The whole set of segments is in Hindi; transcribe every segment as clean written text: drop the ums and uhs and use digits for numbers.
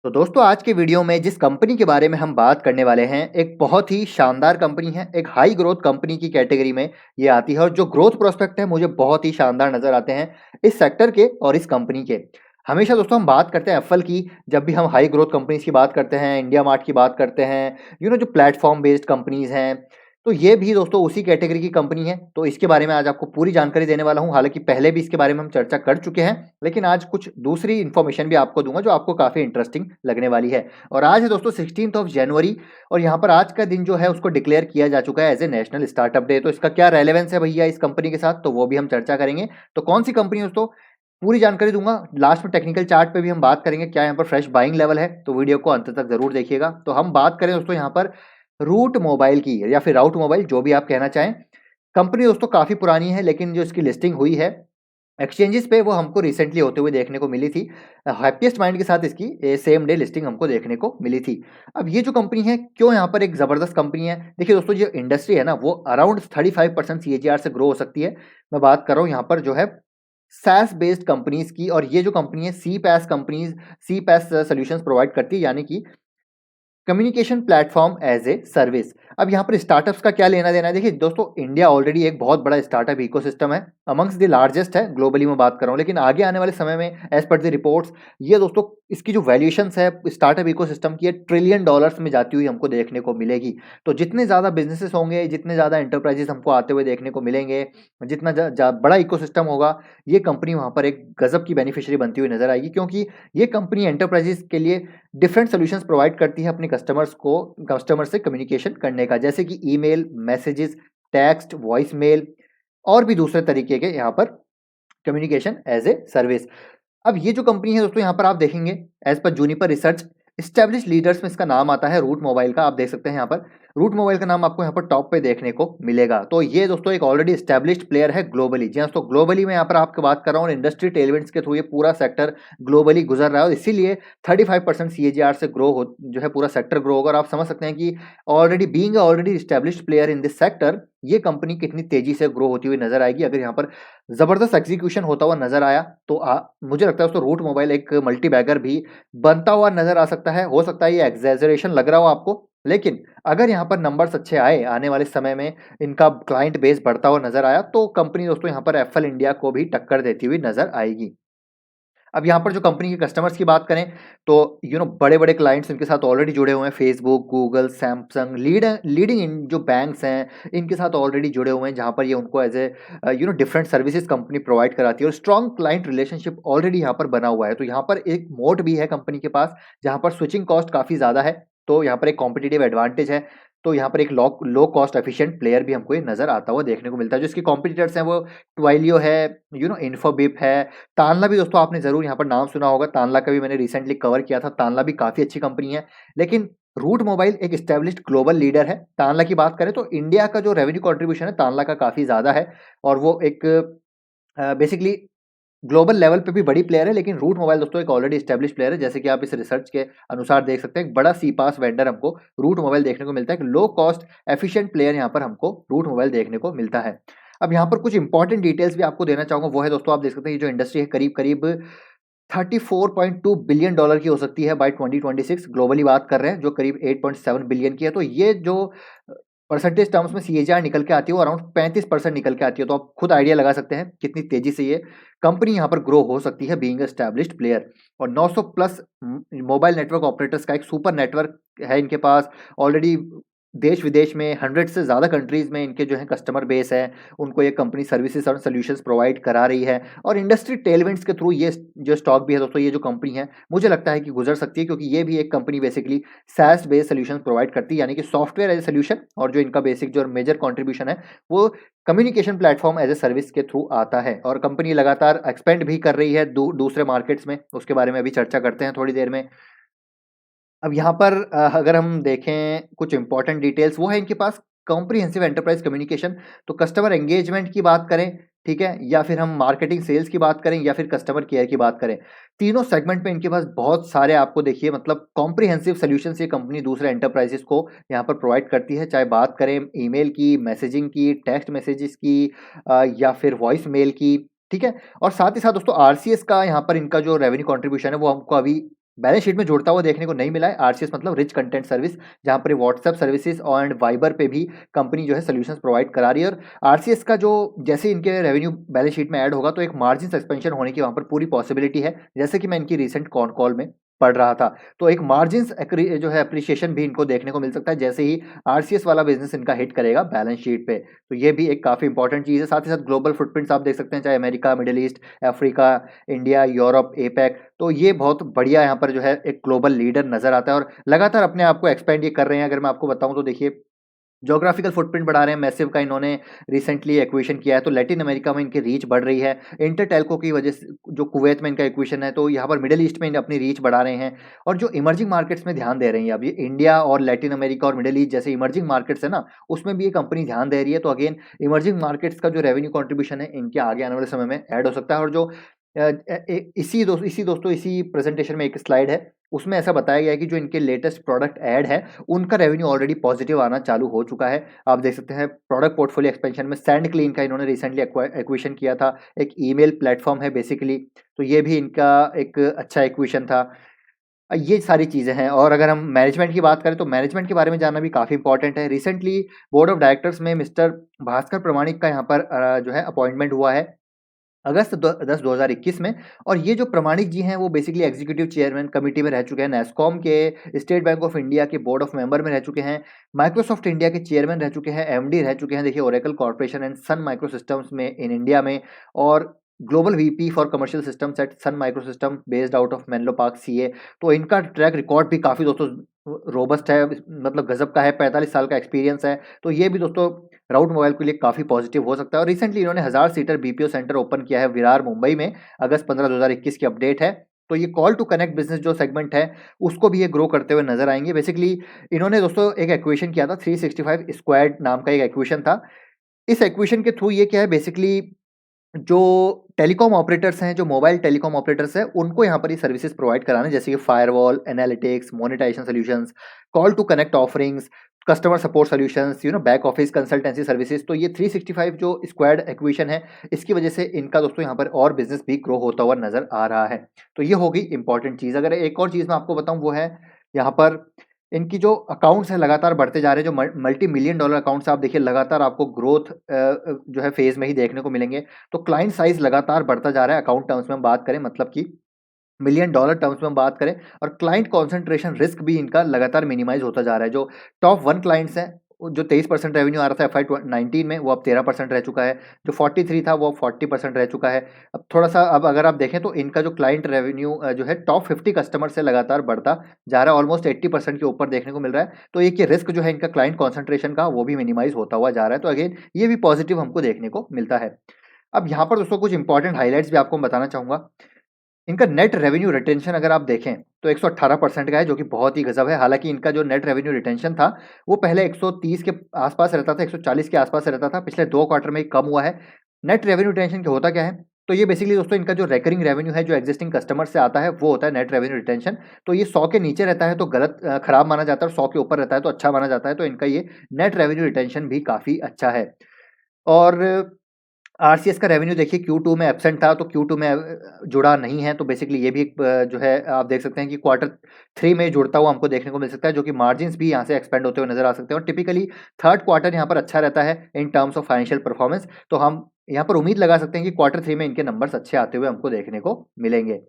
तो दोस्तों आज के वीडियो में जिस कंपनी के बारे में हम बात करने वाले हैं, एक बहुत ही शानदार कंपनी है, एक हाई ग्रोथ कंपनी की कैटेगरी में ये आती है और जो ग्रोथ प्रोस्पेक्ट है मुझे बहुत ही शानदार नज़र आते हैं इस सेक्टर के और इस कंपनी के। हमेशा दोस्तों हम बात करते हैं एप्पल की, जब भी हम हाई ग्रोथ कंपनीज़ की बात करते हैं, इंडिया मार्ट की बात करते हैं, जो प्लेटफ़ॉर्म बेस्ड कंपनीज़ हैं, तो ये भी दोस्तों उसी कैटेगरी की कंपनी है। तो इसके बारे में आज आपको पूरी जानकारी देने वाला हूँ। हालाँकि पहले भी इसके बारे में हम चर्चा कर चुके हैं, लेकिन आज कुछ दूसरी इन्फॉर्मेशन भी आपको दूँगा जो आपको काफ़ी इंटरेस्टिंग लगने वाली है। और आज है दोस्तों 16th ऑफ जनवरी और यहाँ पर आज का दिन जो है उसको डिक्लेयर किया जा चुका है as a national startup day. तो इसका क्या रेलेवेंस है भैया इस कंपनी के साथ, तो वो भी हम चर्चा करेंगे। तो कौन सी कंपनी है दोस्तों, पूरी जानकारी दूँगा। लास्ट में टेक्निकल चार्ट पे भी हम बात करेंगे, क्या यहाँ पर फ्रेश बाइंग लेवल है, तो वीडियो को अंत तक ज़रूर देखिएगा। तो हम बात करें दोस्तों यहाँ पर रूट मोबाइल की, या फिर राउट मोबाइल, जो भी आप कहना चाहें। कंपनी दोस्तों काफ़ी पुरानी है, लेकिन जो इसकी लिस्टिंग हुई है एक्सचेंजेस पे वो हमको रिसेंटली होते हुए देखने को मिली थी। हैप्पीएस्ट माइंड के साथ इसकी सेम डे लिस्टिंग हमको देखने को मिली थी। अब ये जो कंपनी है क्यों यहाँ पर एक ज़बरदस्त कंपनी है, देखिए दोस्तों जो इंडस्ट्री है ना वो अराउंड 35% CAGR से ग्रो हो सकती है। मैं बात कर रहा हूँ यहाँ पर जो है SaaS बेस्ड कंपनीज की, और ये जो कंपनी है CPaaS companies, CPaaS solutions provide करती है, यानी कि communication platform as a service. अब यहाँ पर स्टार्टअप्स का क्या लेना देना है, देखिए दोस्तों इंडिया ऑलरेडी एक बहुत बड़ा स्टार्टअप इकोसिस्टम है, अमंग्स द लार्जेस्ट है ग्लोबली में बात कर रहा हूँ। लेकिन आगे आने वाले समय में एज पर द रिपोर्ट्स ये दोस्तों इसकी जो वैल्यूएशंस है स्टार्टअप इकोसिस्टम की, ट्रिलियन डॉलर्स में जाती हुई हमको देखने को मिलेगी। तो जितने ज़्यादा बिजनेसेस होंगे, जितने ज़्यादा एंटरप्राइजेस हमको आते हुए देखने को मिलेंगे, जितना बड़ा इकोसिस्टम होगा, ये कंपनी वहाँ पर एक गजब की बेनिफिशियरी बनती हुई नजर आएगी, क्योंकि ये कंपनी एंटरप्राइजेस के लिए डिफरेंट सॉल्यूशंस प्रोवाइड करती है अपने कस्टमर से कम्युनिकेशन करने का, जैसे कि email, messages, text, voice mail और भी दूसरे तरीके के यहाँ पर कम्युनिकेशन एज ए सर्विस। अब ये जो कंपनी है दोस्तों यहाँ पर आप देखेंगे as per Juniper research establish leaders में इसका नाम आता है रूट मोबाइल का। आप देख सकते हैं यहाँ पर रूट मोबाइल का नाम आपको यहाँ पर टॉप पे देखने को मिलेगा। तो ये दोस्तों एक ऑलरेडी एस्टेब्लिश्ड प्लेयर है ग्लोबली। जी हाँ दोस्तों, ग्लोबली मैं यहाँ पर आपकी बात कर रहा हूँ, इंडस्ट्री टेलविंड्स के थ्रू ये पूरा सेक्टर ग्लोबली गुजर रहा है और इसीलिए 35% CAGR से ग्रो हो, जो है पूरा सेक्टर ग्रो होगा। और आप समझ सकते हैं कि already established player in this sector, ये कंपनी कितनी तेजी से ग्रो होती हुई नजर आएगी। अगर यहाँ पर जबरदस्त एग्जीक्यूशन होता हुआ नजर आया तो मुझे लगता है दोस्तों रूट मोबाइल एक मल्टी बैगर भी बनता हुआ नजर आ सकता है। हो सकता है ये एग्जैजरेशन लग रहा हो आपको, लेकिन अगर यहाँ पर नंबर्स अच्छे आए आने वाले समय में, इनका क्लाइंट बेस बढ़ता हुआ नजर आया, तो कंपनी दोस्तों यहाँ पर एप्पल इंडिया को भी टक्कर देती हुई नजर आएगी। अब यहाँ पर जो कंपनी के कस्टमर्स की बात करें तो बड़े-बड़े क्लाइंट्स इनके साथ ऑलरेडी जुड़े हुए हैं। Facebook, Google, Samsung, leading in जो बैंक्स हैं इनके साथ ऑलरेडी जुड़े हुए हैं, जहाँ पर ये उनको as a different services company provide कराती है और स्ट्रॉन्ग क्लाइंट रिलेशनशिप ऑलरेडी यहाँ पर बना हुआ है। तो यहाँ पर एक मोड भी है कंपनी के पास, जहाँ पर स्विचिंग कॉस्ट काफ़ी ज़्यादा है, तो यहाँ पर एक कॉम्पिटिटिव एडवांटेज है। तो यहाँ पर एक लो कॉस्ट एफिशिएंट प्लेयर भी हमको ये नज़र आता हुआ देखने को मिलता है। जो इसके कॉम्पिटिटर्स हैं वो ट्वाइलियो है, इन्फोबिप है, तानला भी दोस्तों आपने ज़रूर यहाँ पर नाम सुना होगा। तानला का भी मैंने रिसेंटली कवर किया था, तानला भी काफ़ी अच्छी कंपनी है। लेकिन रूट मोबाइल एक एस्टेब्लिश्ड ग्लोबल लीडर है। तानला की बात करें तो इंडिया का जो रेवेन्यू कंट्रीब्यूशन है तानला का काफ़ी ज़्यादा है, और वो एक बेसिकली ग्लोबल लेवल पे भी बड़ी प्लेयर है। लेकिन रूट मोबाइल दोस्तों एक ऑलरेडी एस्टेब्लिश प्लेयर है, जैसे कि आप इस रिसर्च के अनुसार देख सकते हैं। एक बड़ा सीपास वेंडर हमको रूट मोबाइल देखने को मिलता है, एक लो कॉस्ट एफिशिएंट प्लेयर यहाँ पर हमको रूट मोबाइल देखने को मिलता है। अब यहाँ पर कुछ इंपॉर्टेंट डिटेल्स भी आपको देना चाहूँगा, वो है दोस्तों आप देख सकते हैं ये जो इंडस्ट्री है करीब-करीब $34.2 बिलियन की हो सकती है बाय 2026। ग्लोबली बात कर रहे हैं, जो करीब 8.7 बिलियन की है। तो ये जो परसेंटेज टर्म्स में CAGR निकल के आती है वो अराउंड 35% निकल के आती है। तो आप खुद आइडिया लगा सकते हैं कितनी तेजी से ये कंपनी यहाँ पर ग्रो हो सकती है बीइंग एस्टैब्लिश्ड प्लेयर। और 900 प्लस मोबाइल नेटवर्क ऑपरेटर्स का एक सुपर नेटवर्क है इनके पास ऑलरेडी। देश विदेश में 100 से ज़्यादा कंट्रीज़ में इनके जो है कस्टमर बेस है, उनको ये कंपनी सर्विसेज और सॉल्यूशंस प्रोवाइड करा रही है। और इंडस्ट्री टेलविंड्स के थ्रू ये जो स्टॉक भी है दोस्तों, ये जो कंपनी है मुझे लगता है कि गुजर सकती है, क्योंकि ये भी एक company basically SaaS based solutions provide करती है, यानी कि सॉफ्टवेयर एज ए सॉल्यूशन। और जो इनका बेसिक जो मेजर कंट्रीब्यूशन है वो communication platform as a service के थ्रू आता है। और कंपनी लगातार एक्सपेंड भी कर रही है दूसरे मार्केट्स में, उसके बारे में अभी चर्चा करते हैं थोड़ी देर में। अब यहाँ पर अगर हम देखें कुछ इंपॉर्टेंट डिटेल्स, वो है इनके पास कॉम्प्रिहेंसिव एंटरप्राइज कम्युनिकेशन। तो कस्टमर एंगेजमेंट की बात करें, ठीक है, या फिर हम मार्केटिंग सेल्स की बात करें, या फिर कस्टमर केयर की बात करें, तीनों सेगमेंट में इनके पास बहुत सारे आपको देखिए मतलब कॉम्प्रिहेंसिव सोल्यूशंस ये कंपनी दूसरे एंटरप्राइजेस को यहाँ पर प्रोवाइड करती है। चाहे बात करें ईमेल की, मैसेजिंग की, टेक्स्ट मैसेजेस की, या फिर वॉइस मेल की, ठीक है। और साथ ही साथ दोस्तों RCS का यहाँ पर इनका जो रेवेन्यू कंट्रीब्यूशन है वो हमको अभी बैलेंस शीट में जुड़ता हुआ देखने को नहीं मिला है। आरसीएस मतलब रिच कंटेंट सर्विस, जहाँ पर व्हाट्सएप सर्विसेज एंड वाइबर पे भी कंपनी जो है सॉल्यूशंस प्रोवाइड करा रही है। और आरसीएस का जो जैसे इनके रेवेन्यू बैलेंस शीट में ऐड होगा तो एक मार्जिन एक्सपेंशन होने की वहाँ पर पूरी पॉसिबिलिटी है, जैसे कि मैं इनकी रिसेंट कॉन कॉल में पढ़ रहा था। तो एक मार्जिन जो है अप्रिसिएशन भी इनको देखने को मिल सकता है जैसे ही आरसीएस वाला बिजनेस इनका हिट करेगा बैलेंस शीट पे। तो ये भी एक काफ़ी इंपॉर्टेंट चीज़ है। साथ ही साथ ग्लोबल फुटप्रिंट्स आप देख सकते हैं, चाहे America, middle east, Africa, India, Europe, APEC, तो ये बहुत बढ़िया यहाँ पर जो है एक ग्लोबल लीडर नज़र आता है और लगातार अपने आप को एक्सपेंड ये कर रहे हैं। अगर मैं आपको बताऊँ तो देखिए, ज्योग्राफिकल फुटप्रिंट बढ़ा रहे हैं, मैसिव का इन्होंने रिसेंटली एक्विजिशन किया है, तो लैटिन अमेरिका में इनकी रीच बढ़ रही है। इंटर टेल्को की वजह से जो कुवैत में इनका एक्विजिशन है, तो यहाँ पर मिडिल ईस्ट में अपनी रीच बढ़ा रहे हैं। और जो इमर्जिंग मार्केट्स में ध्यान दे रही है, अब ये इंडिया और लैटिन अमेरिका और मिडिल ईस्ट जैसे इमर्जिंग मार्केट्स है ना, उसमें भी ये कंपनी ध्यान दे रही है। तो अगेन इमर्जिंग मार्केट्स का जो रेवेन्यू कंट्रीब्यूशन है इनके आगे आने वाले समय में ऐड हो सकता है। और जो इसी प्रेजेंटेशन में एक स्लाइड है, उसमें ऐसा बताया गया है कि जो इनके लेटेस्ट प्रोडक्ट ऐड है उनका रेवेन्यू ऑलरेडी पॉजिटिव आना चालू हो चुका है। आप देख सकते हैं प्रोडक्ट पोर्टफोलियो एक्सपेंशन में सैंड क्लीन का इन्होंने रिसेंटली एक्विजिशन किया था, एक ईमेल प्लेटफॉर्म है बेसिकली, तो ये भी इनका एक अच्छा एक्विजिशन था। ये सारी चीज़ें हैं। और अगर हम मैनेजमेंट की बात करें तो मैनेजमेंट के बारे में जानना भी काफ़ी इंपॉर्टेंट है। रिसेंटली बोर्ड ऑफ डायरेक्टर्स में मिस्टर भास्कर प्रमाणिक का यहाँ पर जो है अपॉइंटमेंट हुआ है अगस्त 2021 में। और ये जो प्रमाणिक जी हैं वो बेसिकली एग्जीक्यूटिव चेयरमैन कमिटी में रह चुके हैं, नेस्कॉम के, स्टेट बैंक ऑफ इंडिया के बोर्ड ऑफ मेंबर में रह चुके हैं, माइक्रोसॉफ्ट इंडिया के चेयरमैन रह चुके हैं, एमडी रह चुके हैं, देखिए Oracle Corporation and Sun Microsystems में इन इंडिया में, और global VP for commercial systems at Sun Microsystem based out of Menlo Park CA. तो इनका ट्रैक रिकॉर्ड भी काफ़ी दोस्तों रोबस्ट है, मतलब गजब का है, 45 साल का एक्सपीरियंस है। तो ये भी दोस्तों राउट मोबाइल के लिए काफ़ी पॉजिटिव हो सकता है। और रिसेंटली इन्होंने 1000 सीटर बीपीओ सेंटर ओपन किया है विरार मुंबई में, अगस्त 15 2021 की अपडेट है। तो ये कॉल टू कनेक्ट बिजनेस जो सेगमेंट है उसको भी ये ग्रो करते हुए नजर आएंगे। बेसिकली इन्होंने दोस्तों एक एक्विजिशन किया था, 365 स्क्वाड नाम का एक एक्विजिशन था। इस एक्विजिशन के थ्रू ये क्या है, बेसिकली जो टेलीकॉम ऑपरेटर्स हैं, जो मोबाइल टेलीकॉम ऑपरेटर्स हैं, उनको यहाँ पर ये सर्विसेज प्रोवाइड कराने, जैसे कि firewall, analytics, monetization solutions, call to connect offerings, customer support solutions, back office consultancy services. तो ये 365 जो स्क्वाड एक्विजिशन है, इसकी वजह से इनका दोस्तों यहाँ पर और बिजनेस भी ग्रो होता हुआ नजर आ रहा है। तो ये होगी इंपॉर्टेंट चीज़। अगर एक और चीज़ मैं आपको बताऊँ वो है यहाँ पर इनकी जो अकाउंट्स हैं लगातार बढ़ते जा रहे हैं, जो मल्टी मिलियन डॉलर अकाउंट्स आप देखिए लगातार आपको ग्रोथ जो है फेज में ही देखने को मिलेंगे। तो क्लाइंट साइज लगातार बढ़ता जा रहा है, अकाउंट टर्म्स में हम बात करें, मतलब कि मिलियन डॉलर टर्म्स में हम बात करें। और क्लाइंट कॉन्सेंट्रेशन रिस्क भी इनका लगातार मिनिमाइज होता जा रहा है। जो टॉप 1 क्लाइंट्स हैं, जो 23% रेवेन्यू आ रहा था FY19 में, वो अब 13% रह चुका है। जो 43 था वो 40% रह चुका है। अब थोड़ा सा, अब अगर आप देखें तो इनका जो क्लाइंट रेवेन्यू जो है टॉप 50 कस्टमर से लगातार बढ़ता जा रहा है, ऑलमोस्ट 80% के ऊपर देखने को मिल रहा है। तो एक ये रिस्क जो है इनका क्लाइंट कॉन्सेंट्रेशन का, वो भी मिनिमाइज होता हुआ जा रहा है। तो अगेन ये भी पॉजिटिव हमको देखने को मिलता है। अब यहाँ पर दोस्तों कुछ इंपॉर्टेंट हाइलाइट्स भी आपको मैं बताना चाहूँगा। इनका नेट रेवेन्यू रिटेंशन अगर आप देखें तो 118% का है, जो कि बहुत ही गजब है। हालांकि इनका जो नेट रेवेन्यू रिटेंशन था वो पहले 130 के आसपास रहता था, 140 के आसपास रहता था, पिछले 2 क्वार्टर में कम हुआ है। नेट रेवेन्यू रिटेंशन क्या होता क्या है, तो ये बेसिकली दोस्तों इनका जो रेकरिंग रेवेन्यू है जो एग्जिस्टिंग कस्टमर से आता है वो होता है नेट रेवेन्यू रिटेंशन। तो ये 100 के नीचे रहता है तो गलत खराब माना जाता है, और 100 के ऊपर रहता है तो अच्छा माना जाता है। तो इनका ये नेट रेवेन्यू रिटेंशन भी काफ़ी अच्छा है। और आरसीएस का रेवेन्यू देखिए Q2 में एब्सेंट था, तो Q2 में जुड़ा नहीं है। तो बेसिकली ये भी एक जो है आप देख सकते हैं कि क्वार्टर 3 में जुड़ता हुआ हमको देखने को मिल सकता है, जो कि मार्जिन्स भी यहाँ से एक्सपेंड होते हुए नजर आ सकते हैं। और टिपिकली थर्ड क्वार्टर यहाँ पर अच्छा रहता है in terms of financial performance. तो हम यहाँ पर उम्मीद लगा सकते हैं कि क्वार्टर 3 में इनके नंबर्स अच्छे आते हुए हमको देखने को मिलेंगे।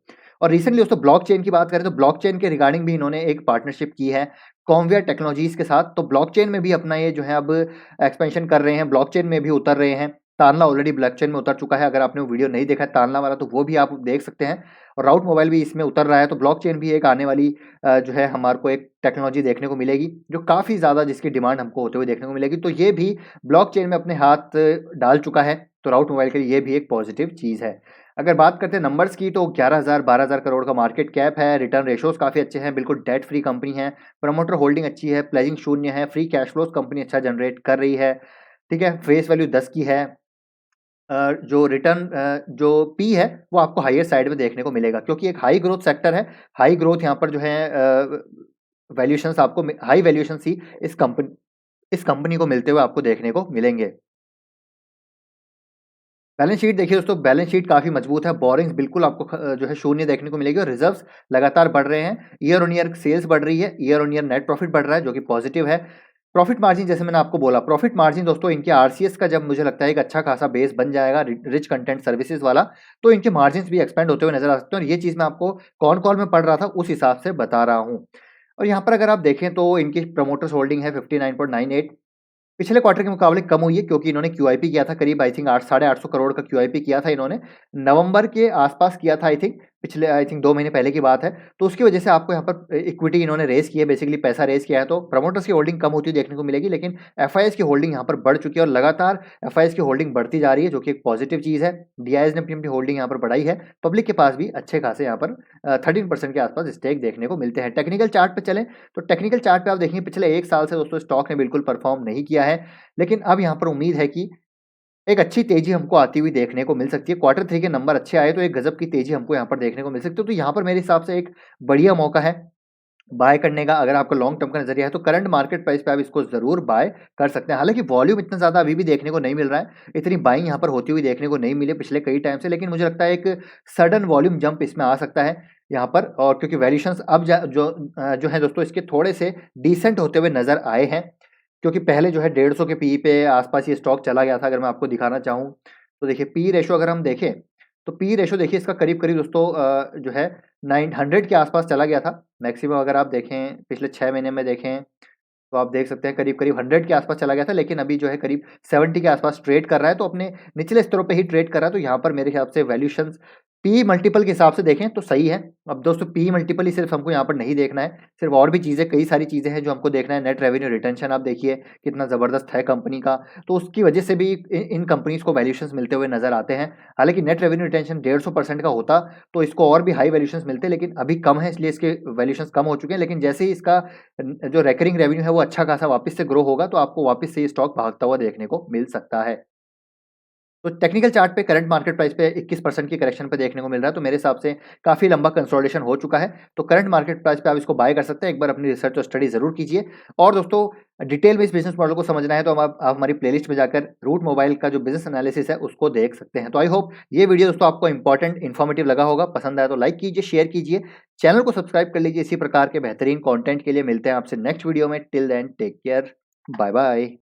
और रिसेंटली दोस्तों ब्लॉकचेन की बात करें तो ब्लॉकचेन के रिगार्डिंग भी इन्होंने एक पार्टनरशिप की है कॉन्वेयर टेक्नोलॉजीज के साथ। तो ब्लॉकचेन में भी अपना ये जो है अब एक्सपेंशन कर रहे हैं, ब्लॉकचेन में भी उतर रहे हैं। तानला ऑलरेडी ब्लॉकचेन में उतर चुका है, अगर आपने वो वीडियो नहीं देखा है तानला वाला तो वो भी आप देख सकते हैं। और राउट मोबाइल भी इसमें उतर रहा है। तो ब्लॉकचेन भी एक आने वाली जो है हमारे को एक टेक्नोलॉजी देखने को मिलेगी, जो काफ़ी ज़्यादा जिसकी डिमांड हमको होते हुए देखने को मिलेगी। तो ये भी ब्लॉकचेन में अपने हाथ डाल चुका है, तो राउट मोबाइल के लिए ये भी एक पॉजिटिव चीज़ है। अगर बात करते हैं नंबर्स की तो 11,000-12,000 करोड़ का मार्केट कैप है, रिटर्न रेशोज काफ़ी अच्छे हैं, बिल्कुल डेट फ्री कंपनी है, प्रमोटर होल्डिंग अच्छी है, प्लेजिंग शून्य है, फ्री कैश फ्लोज कंपनी अच्छा जनरेट कर रही है। ठीक है, फेस वैल्यू 10 की है। जो रिटर्न जो पी है वो आपको हाईयर साइड में देखने को मिलेगा, क्योंकि एक हाई ग्रोथ सेक्टर है। हाई ग्रोथ यहाँ पर जो है वैल्यूएशंस आपको हाई वैल्यूएशंस ही इस कंपनी को मिलते हुए आपको देखने को मिलेंगे। बैलेंस शीट देखिए दोस्तों, बैलेंस शीट काफ़ी मजबूत है, बोरिंग्स बिल्कुल आपको जो है शून्य देखने को मिलेगी और रिजर्व्स लगातार बढ़ रहे हैं। ईयर ऑन ईयर सेल्स बढ़ रही है, year on year net profit बढ़ रहा है जो कि पॉजिटिव है। प्रॉफिट मार्जिन जैसे मैंने आपको बोला, प्रॉफिट मार्जिन दोस्तों इनके आरसीएस का जब मुझे लगता है एक अच्छा खासा बेस बन जाएगा रिच कंटेंट सर्विसेज वाला, तो इनके मार्जिन्स भी एक्सपेंड होते हुए नजर आ सकते हैं और ये चीज़ मैं आपको कौन कॉल में पढ़ रहा था उस हिसाब से बता रहा हूँ। और यहाँ पर अगर आप देखें तो इनकी प्रमोटर्स होल्डिंग है 59.98, पिछले क्वार्टर के मुकाबले कम हुई है क्योंकि इन्होंने क्यूआईपी किया था, करीब आई थिंक 8 साढ़े 800 करोड़ का क्यूआईपी किया था इन्होंने, नवंबर के आसपास किया था आई थिंक, पिछले आई थिंक 2 महीने पहले की बात है। तो उसकी वजह से आपको यहाँ पर इक्विटी इन्होंने रेज़ की है, बेसिकली पैसा रेज़ किया है, तो प्रमोटर्स की होल्डिंग कम होती हुई देखने को मिलेगी, लेकिन एफआईआईज़ की होल्डिंग यहाँ पर बढ़ चुकी है और लगातार एफआईआईज़ की होल्डिंग बढ़ती जा रही है, जो कि एक पॉजिटिव चीज़ है। डीआईएस ने अपनी होल्डिंग यहाँ पर बढ़ाई है, पब्लिक के पास भी अच्छे खासे यहाँ पर 13% के आसपास स्टेक देखने को मिलते हैं। टेक्निकल चार्ट पे चलें तो टेक्निकल चार्ट पे आप देखेंगे पिछले 1 साल से दोस्तों स्टॉक ने बिल्कुल परफॉर्म नहीं किया है, लेकिन अब यहाँ पर उम्मीद है कि एक अच्छी तेज़ी हमको आती हुई देखने को मिल सकती है। क्वार्टर 3 के नंबर अच्छे आए तो एक गज़ब की तेज़ी हमको यहाँ पर देखने को मिल सकती है। तो यहाँ पर मेरे हिसाब से एक बढ़िया मौका है बाय करने का। अगर आपका लॉन्ग टर्म का नज़रिया है तो करंट मार्केट प्राइस पे आप इसको ज़रूर बाय कर सकते हैं। हालाँकि वॉल्यूम इतना ज़्यादा अभी भी देखने को नहीं मिल रहा है, इतनी बाइंग यहाँ पर होती हुई देखने को नहीं मिली पिछले कई टाइम से, लेकिन मुझे लगता है एक सडन वॉल्यूम जंप इसमें आ सकता है यहाँ पर, और क्योंकि वैल्यूएशंस अब जो है दोस्तों इसके थोड़े से डिसेंट होते हुए नज़र आए हैं। क्योंकि पहले जो है 150 के पीई पे आसपास ये स्टॉक चला गया था। अगर मैं आपको दिखाना चाहूँ तो देखिए पी रेशो अगर हम देखें तो पी रेशो देखिए इसका करीब-करीब दोस्तों जो है 900 के आसपास चला गया था। मैक्सिमम अगर आप देखें पिछले 6 महीने में देखें तो आप देख सकते हैं करीब-करीब 100 के आसपास चला गया था, लेकिन अभी जो है करीब 70 के आसपास ट्रेड कर रहा है, तो अपने निचले स्तरों पे ही ट्रेड कर रहा है। तो यहाँ पर मेरे हिसाब से वैल्यूएशंस पी मल्टीपल के हिसाब से देखें तो सही है। अब दोस्तों पी मल्टीपल ही सिर्फ हमको यहाँ पर नहीं देखना है, सिर्फ और भी चीज़ें, कई सारी चीज़ें हैं जो हमको देखना है। नेट रेवेन्यू रिटेंशन आप देखिए कितना ज़बरदस्त है कंपनी का, तो उसकी वजह से भी इन कंपनीज़ को वैल्यूएशंस मिलते हुए नज़र आते हैं। हालाँकि नेट रेवेन्यू रिटेंशन 150% का होता तो इसको और भी हाई वैल्यूएशंस मिलते, लेकिन अभी कम है इसलिए इसके वैल्यूएशंस कम हो चुके हैं। लेकिन जैसे ही इसका जो रिकरिंग रेवेन्यू है वो अच्छा खासा वापस से ग्रो होगा तो आपको वापस से ये स्टॉक भागता हुआ देखने को मिल सकता है। तो टेक्निकल चार्ट पे करंट मार्केट प्राइस पे 21% की करेक्शन पे देखने को मिल रहा है, तो मेरे हिसाब से काफ़ी लंबा कंसोलिडेशन हो चुका है। तो करंट मार्केट प्राइस पे आप इसको बाय कर सकते हैं, एक बार अपनी रिसर्च और स्टडी ज़रूर कीजिए। और दोस्तों डिटेल में इस बिज़नेस मॉडल को समझना है तो आप हमारी प्लेलिस्ट में जाकर रूट मोबाइल का जो बिज़नेस एनालिसिस है उसको देख सकते हैं। तो आई होप ये वीडियो दोस्तों आपको इंपॉर्टेंट, इन्फॉर्मेटिव लगा होगा। पसंद आया तो लाइक कीजिए, शेयर कीजिए, चैनल को सब्सक्राइब कर लीजिए। इसी प्रकार के बेहतरीन कंटेंट के लिए मिलते हैं आपसे नेक्स्ट वीडियो में। Till then take care, bye bye.